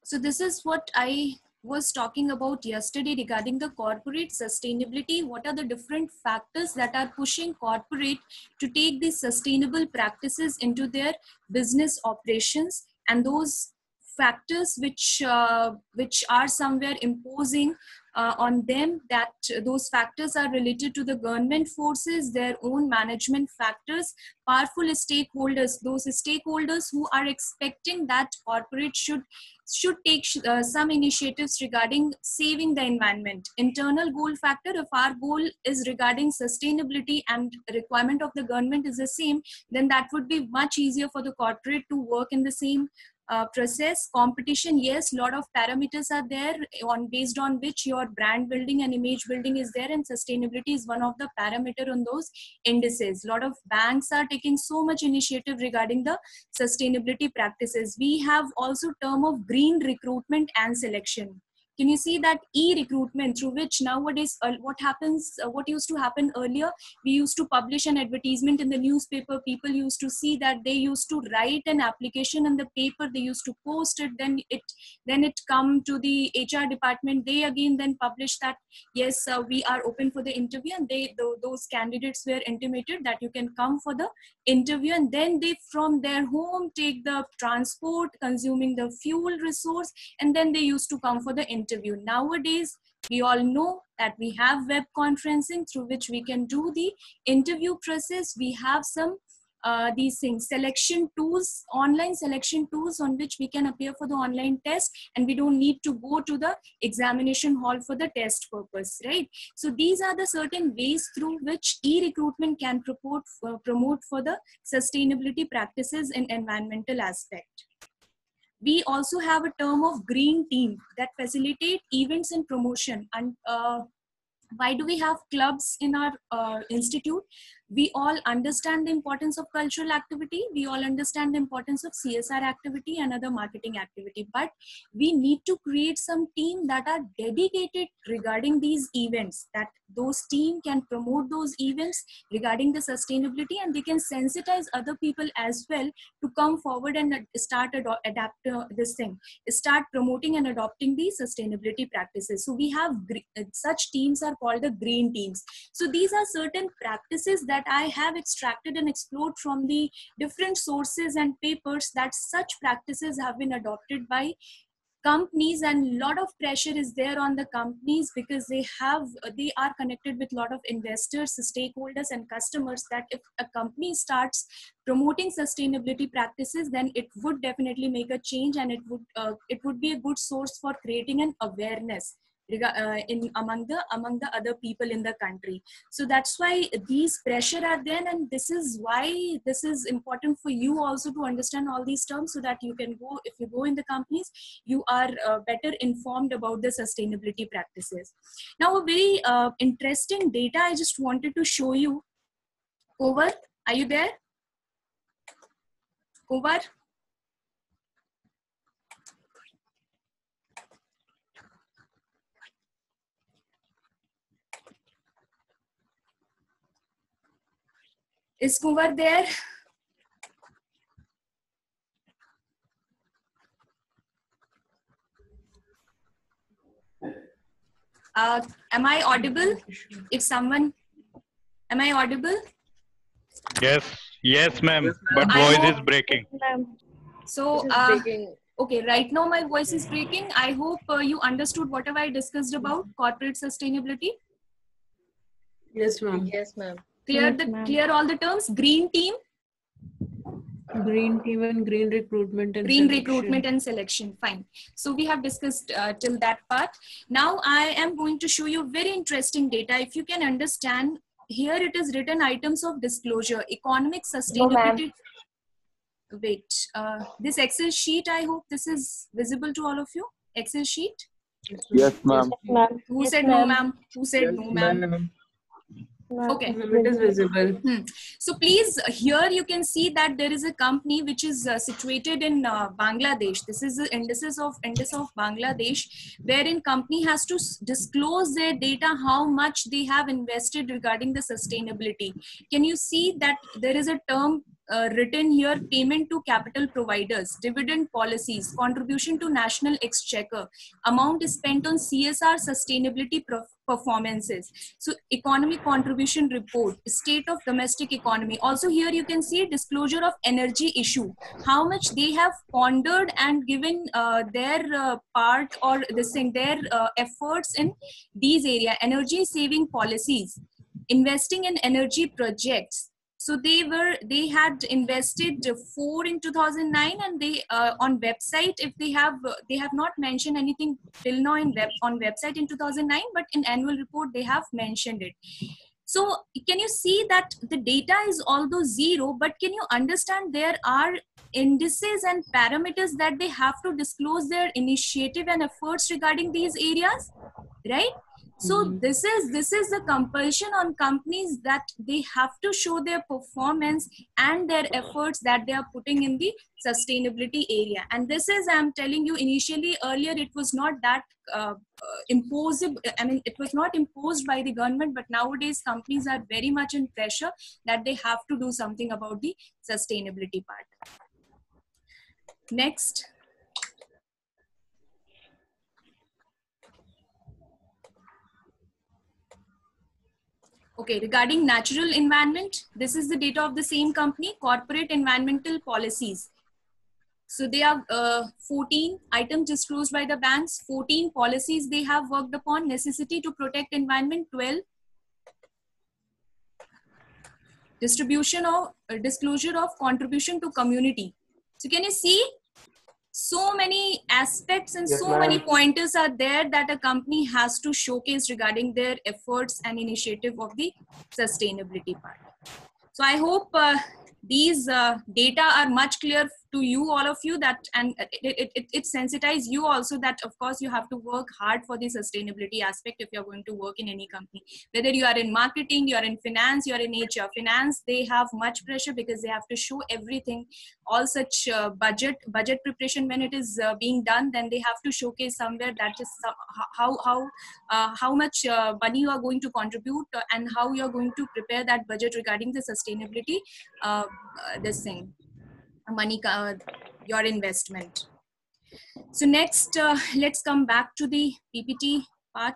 So this is what I was talking about yesterday regarding the corporate sustainability. What are the different factors that are pushing corporate to take these sustainable practices into their business operations, and those factors which are somewhere imposing on them, that those factors are related to the government forces, their own management factors, powerful stakeholders, those stakeholders who are expecting that corporate should take some initiatives regarding saving the environment. Internal goal factor, if our goal is regarding sustainability and requirement of the government is the same, then that would be much easier for the corporate to work in the same process. Competition, yes, lot of parameters are there on based on which your brand building and image building is there, and sustainability is one of the parameter on those indices. Lot of banks are taking so much initiative regarding the sustainability practices. We have also term of green recruitment and selection. Can you see that e-recruitment, through which nowadays what happens, what used to happen earlier, we used to publish an advertisement in the newspaper. People used to see that, they used to write an application in the paper, they used to post it, then it come to the HR department. They again then publish that, yes, we are open for the interview, and those candidates were intimated that you can come for the interview, and then they from their home take the transport, consuming the fuel resource, and then they used to come for the interview. Nowadays, we all know that we have web conferencing through which we can do the interview process. We have some these things, selection tools, online selection tools on which we can appear for the online test, and we don't need to go to the examination hall for the test purpose, right? So these are the certain ways through which e-recruitment can promote for the sustainability practices in environmental aspect. We also have a term of green team that facilitate events and promotion. And why do we have clubs in our institute? We all understand the importance of cultural activity. We all understand the importance of CSR activity and other marketing activity. But we need to create some team that are dedicated regarding these events, that those team can promote those events regarding the sustainability, and they can sensitize other people as well to come forward and start start promoting and adopting these sustainability practices. So we have such teams are called the green teams. So these are certain practices that I have extracted and explored from the different sources and papers, that such practices have been adopted by companies, and lot of pressure is there on the companies because they are connected with lot of investors, stakeholders and customers, that if a company starts promoting sustainability practices, then it would definitely make a change, and it would be a good source for creating an awareness among the other people in the country. So that's why these pressure are there, and this is why this is important for you also to understand all these terms, so that you can go, if you go in the companies, you are better informed about the sustainability practices. Now a very interesting data I just wanted to show you. Over, are you there? Over? Is Kumar there? Am I audible? If someone, am I audible? Yes, ma'am. But voice is breaking. So, okay, right now my voice is breaking. I hope you understood whatever I discussed about corporate sustainability. Yes, ma'am. Yes, ma'am. Clear all the terms. Green team. Green team and green recruitment and green selection. Recruitment and selection. Fine. So we have discussed till that part. Now I am going to show you very interesting data. If you can understand, here it is written items of disclosure, economic sustainability. No, wait, this Excel sheet, I hope this is visible to all of you. Excel sheet. Yes, ma'am. Who said no, ma'am? Who said no, ma'am? Okay. It is visible. So please, here you can see that there is a company which is situated in Bangladesh. This is the indices of Bangladesh, wherein company has to disclose their data, how much they have invested regarding the sustainability. Can you see that there is a term written here: payment to capital providers, dividend policies, contribution to national exchequer, amount spent on CSR sustainability performances. So economic contribution report, state of domestic economy. Also here you can see disclosure of energy issue, how much they have pondered and given their part or this thing, their efforts in these area, energy saving policies, investing in energy projects. So they had invested 4 in 2009, and they on website, if they have not mentioned anything till now on website in 2009, but in annual report they have mentioned it. So can you see that the data is although zero, but can you understand there are indices and parameters that they have to disclose their initiative and efforts regarding these areas, right? So this is the compulsion on companies that they have to show their performance and their efforts that they are putting in the sustainability area. And this is, I'm telling you, initially earlier it was not that imposable. I mean, it was not imposed by the government, but nowadays companies are very much in pressure that they have to do something about the sustainability part. Next. Okay, regarding natural environment, this is the data of the same company, corporate environmental policies. So they have 14 items disclosed by the banks, 14 policies they have worked upon, necessity to protect environment 12, disclosure of contribution to community. So can you see? So many aspects and many pointers are there that a company has to showcase regarding their efforts and initiative of the sustainability part. So I hope these data are much clear to you, all of you, that, and it sensitizes you also that of course you have to work hard for the sustainability aspect if you're going to work in any company. Whether you are in marketing, you are in finance, you are in HR. Finance, they have much pressure because they have to show everything, all such budget preparation when it is being done, then they have to showcase somewhere that is how much money you are going to contribute and how you are going to prepare that budget regarding the sustainability this thing, money, your investment. So next, let's come back to the PPT part.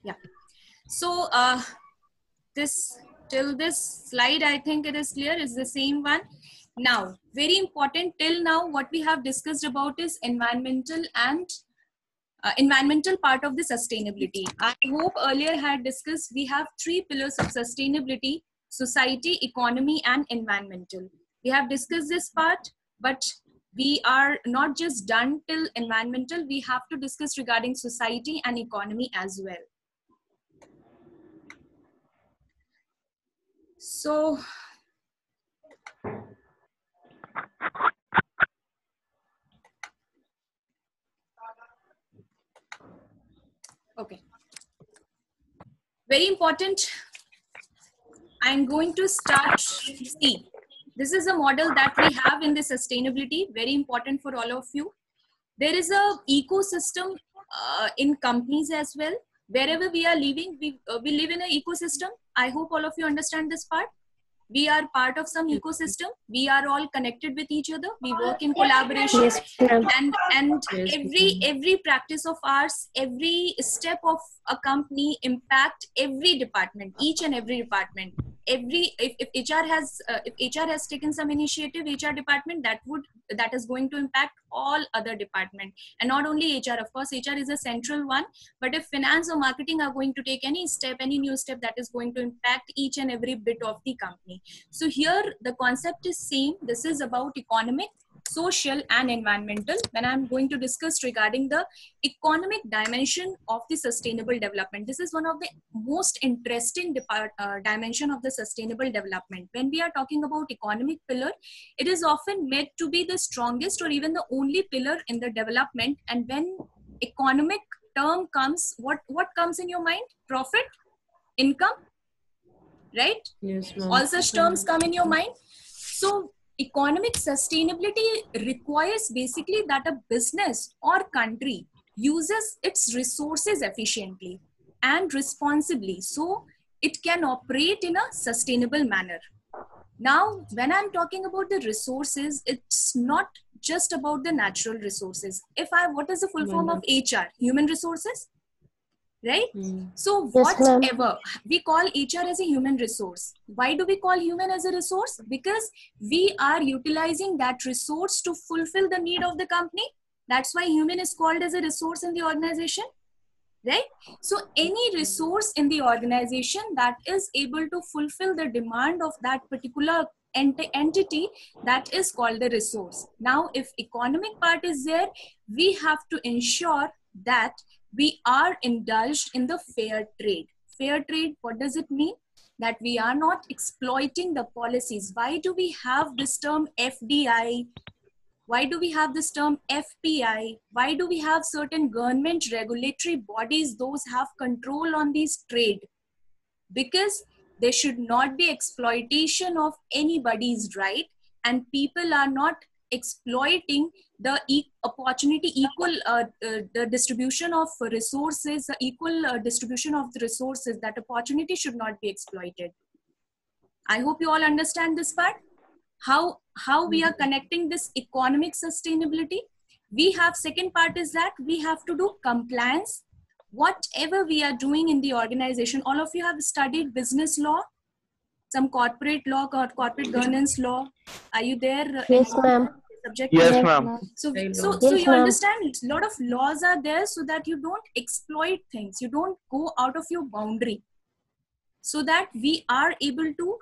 Yeah. So this slide, I think it is clear, is the same one. Now, very important, till now what we have discussed about is environmental and environmental part of the sustainability. I hope earlier had discussed we have 3 pillars of sustainability: society, economy, and environmental. We have discussed this part, but we are not just done till environmental. We have to discuss regarding society and economy as well. So okay, very important. I'm going to start. See, this is a model that we have in the sustainability, very important for all of you. There is a ecosystem in companies as well. Wherever we are living, we live in an ecosystem. I hope all of you understand this part. We are part of some ecosystem. We are all connected with each other. We work in collaboration. Yes, and every practice of ours, every step of a company impact every department, each and every department. If HR has taken some initiative, HR department, that is going to impact all other department, and not only HR. Of course, HR is a central one, but if finance or marketing are going to take any step, any new step, that is going to impact each and every bit of the company. So here the concept is same. This is about economic, social, and environmental. When I'm going to discuss regarding the economic dimension of the sustainable development, this is one of the most interesting dimension of the sustainable development. When we are talking about economic pillar, it is often made to be the strongest or even the only pillar in the development. And when economic term comes, what comes in your mind? Profit, income, right? Yes, all such terms come in your mind. So economic sustainability requires basically that a business or country uses its resources efficiently. and responsibly, so it can operate in a sustainable manner. Now, when I'm talking about the resources, it's not just about the natural resources. What is the full form of HR? Human resources, right? So Yes, ma'am. whatever we call HR as a human resource. Why do we call human as a resource? Because we are utilizing that resource to fulfill the need of the company. That's why human is called as a resource in the organization, right? So any resource in the organization that is able to fulfill the demand of that particular entity, that is called the resource. Now, if economic part is there, we have to ensure that we are indulged in the fair trade. Fair trade, what does it mean? That we are not exploiting the policies. Why do we have this term FDI? Why do we have this term FPI? Why do we have certain government regulatory bodies, those have control on these trade? Because there should not be exploitation of anybody's right, and people are not exploiting the opportunity, the distribution of resources, the equal distribution of the resources. That opportunity should not be exploited. I hope you all understand this part. How we are connecting this economic sustainability. We have second part is that we have to do compliance. Whatever we are doing in the organization, all of you have studied business law, some corporate law or corporate governance law. Are you there? Yes, ma'am. Subject? Yes, ma'am. So Yes, you ma'am. understand a lot of laws are there so that you don't exploit things, you don't go out of your boundary, so that we are able to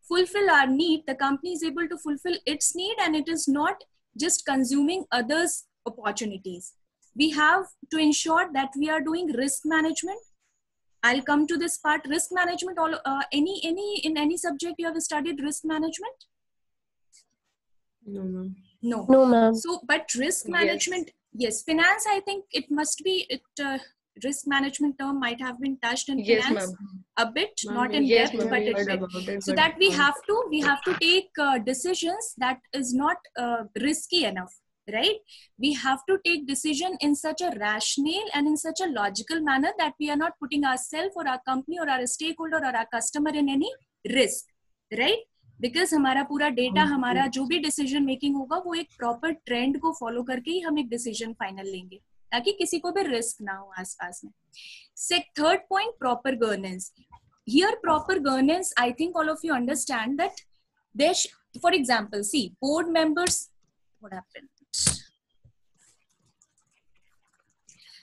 fulfill our need, the company is able to fulfill its need, and it is not just consuming others' opportunities. We have to ensure that we are doing risk management. I'll come to this part. Risk management, in any subject you have studied risk management? No, ma'am. No. No, ma'am. So, but risk management, yes. Finance, I think it must be, risk management term might have been touched in finance a bit, not in depth, but so that we have to take decisions that is not risky enough, right? We have to take decision in such a rational and in such a logical manner that we are not putting ourselves or our company or our stakeholder or our customer in any risk, right? Because हमारा पूरा data, हमारा जो भी decision making होगा वो एक proper trend को follow करके ही हम एक डिसीजन फाइनल लेंगे, ताकि किसी को भी रिस्क ना हो आसपास में. Third point, proper governance. Here proper governance, I think all of you understand that there, for example, see, board members, what happened?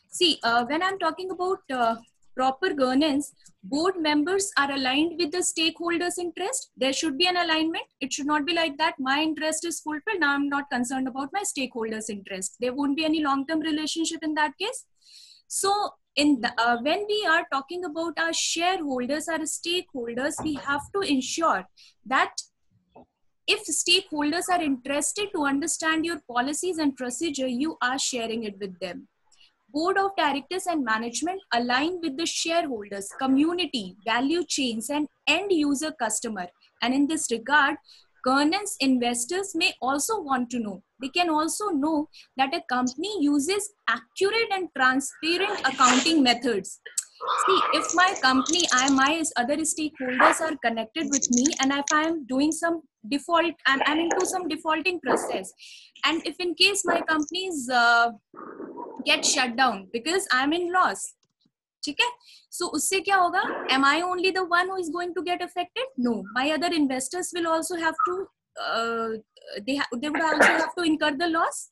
See, when I'm talking about proper governance, board members are aligned with the stakeholders' interest. There should be an alignment. It should not be like that. My interest is fulfilled. Now I'm not concerned about my stakeholders' interest. There won't be any long-term relationship in that case. So in the, when we are talking about our shareholders, our stakeholders, we have to ensure that if stakeholders are interested to understand your policies and procedure, you are sharing it with them. Board of directors and management align with the shareholders, community, value chains, and end user customer. And in this regard, governance investors may also want to know. They can also know that a company uses accurate and transparent accounting methods. See, if my company, my other stakeholders are connected with me, and if I am doing some default, I'm into some defaulting process, and if in case my company's get shut down because I'm in loss, ठीक है? So उससे क्या होगा? Am I only the one who is going to get affected? No, my other investors will also have to. They would also have to incur the loss.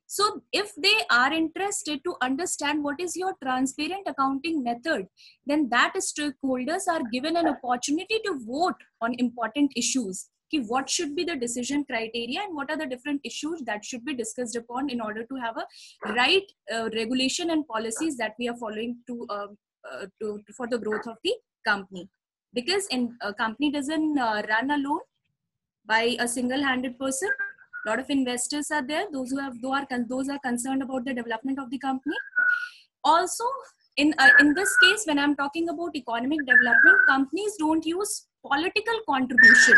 So if they are interested to understand what is your transparent accounting method, then that stakeholders are given an opportunity to vote on important issues. What should be the decision criteria and what are the different issues that should be discussed upon in order to have a right regulation and policies that we are following for the growth of the company. Because a company doesn't run alone by a single-handed person. A lot of investors are there, those are concerned about the development of the company. Also, in this case, when I'm talking about economic development, companies don't use political contribution.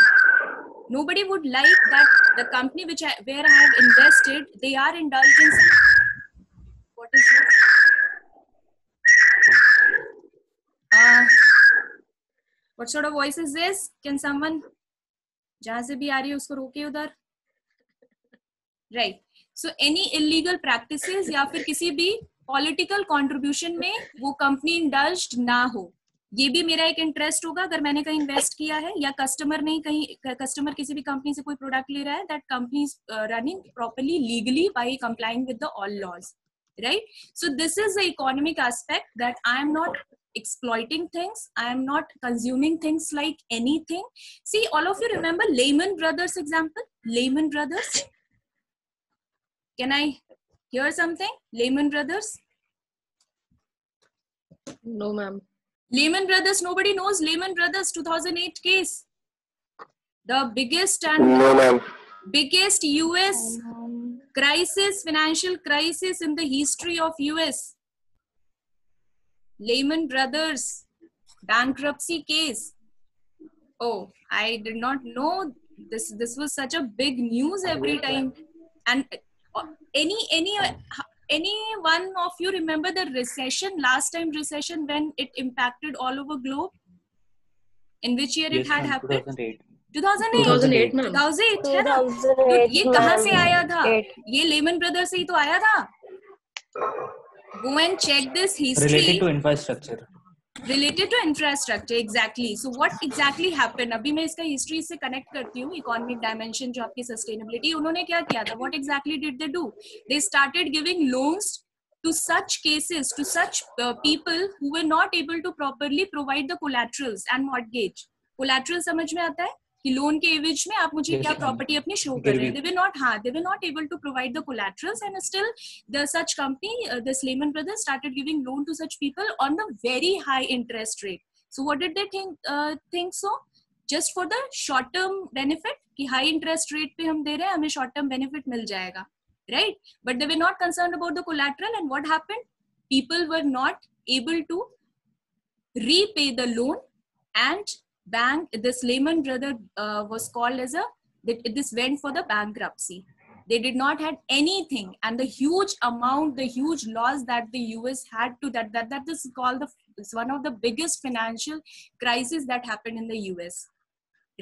Nobody would like that the company where I have invested, they are indulged in. What is it? What sort of voice is this? Can someone, जहां से भी आ रही है उसको रोके उधर. Right. So any illegal practices या फिर किसी भी political contribution में वो company indulged ना हो. ये भी मेरा एक इंटरेस्ट होगा अगर मैंने कहीं इन्वेस्ट किया है या कस्टमर नहीं कहीं कस्टमर किसी भी कंपनी से कोई प्रोडक्ट ले रहा है, that company is running properly legally by complying with the all laws, right? So this is the economic aspect, that I am not exploiting things, I am not consuming things like anything. See, all of you remember Lehman Brothers example? Lehman Brothers, can I hear something? Lehman Brothers? No, ma'am. Lehman Brothers, nobody knows Lehman Brothers 2008 case. The biggest and biggest US crisis, financial crisis in the history of US. Lehman Brothers bankruptcy case. Oh, I did not know this. This was such a big news every time. And any one of you remember the recession, last time recession, when it impacted all over globe? In which year it had happened? 2008 है ना? तो ये कहाँ से आया था? ये Lehman Brothers से ही तो आया था. Go and check this history. Related to infrastructure. Related to infrastructure, exactly. So what exactly happened? अभी मैं इसका history से connect करती हूँ. Economic dimension जो आपकी sustainability, उन्होंने क्या किया था? What exactly did they do? They started giving loans to such cases, to such people who were not able to properly provide the collaterals and mortgage. Collateral समझ में आता है? कि लोन के एवज में आप मुझे क्या प्रॉपर्टी अपनी शो कर रहे हैं. They were not able to provide the collaterals, and still the such company, this Lehman Brothers, started giving loan to such people on the very high interest rate. So what did they think so? Just for the short term benefit, कि high interest rate पे हम दे रहे हैं, हमें short term benefit मिल जाएगा, right? But they were not concerned about the collateral, and what happened? People were not able to repay the loan, and this Lehman Brothers was called as this went for the bankruptcy. They did not have anything, and the huge amount, the huge loss that the US had to that is called it's one of the biggest financial crises that happened in the US,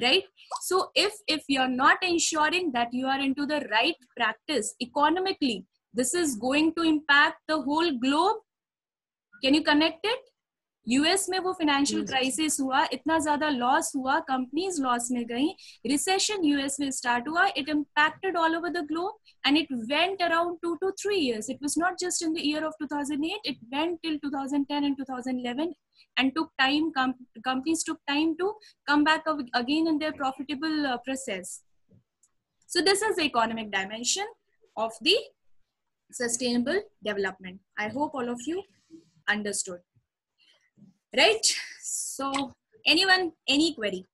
right? So if you're not ensuring that you are into the right practice economically, this is going to impact the whole globe. Can you connect it? US में वो financial crisis हुआ, इतना ज्यादा loss हुआ, companies loss में गई, recession US में start हुआ, it impacted all over the globe, and it went around 2 to 3 years. It was not just in the year of 2008, it went till 2010 and 2011, and took time, companies took time to come back again in their profitable process. So this is the economic dimension of the sustainable development. I hope all of you understood. Right? So, anyone, any query?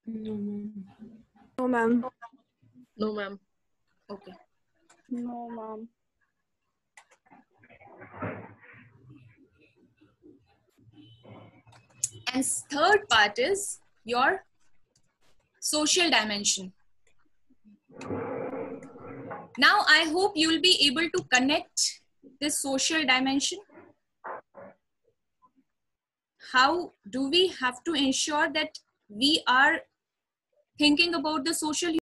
No, ma'am. No, ma'am. Okay. No, ma'am. And third part is your social dimension. Now, I hope you will be able to connect this social dimension. How do we have to ensure that we are thinking about the social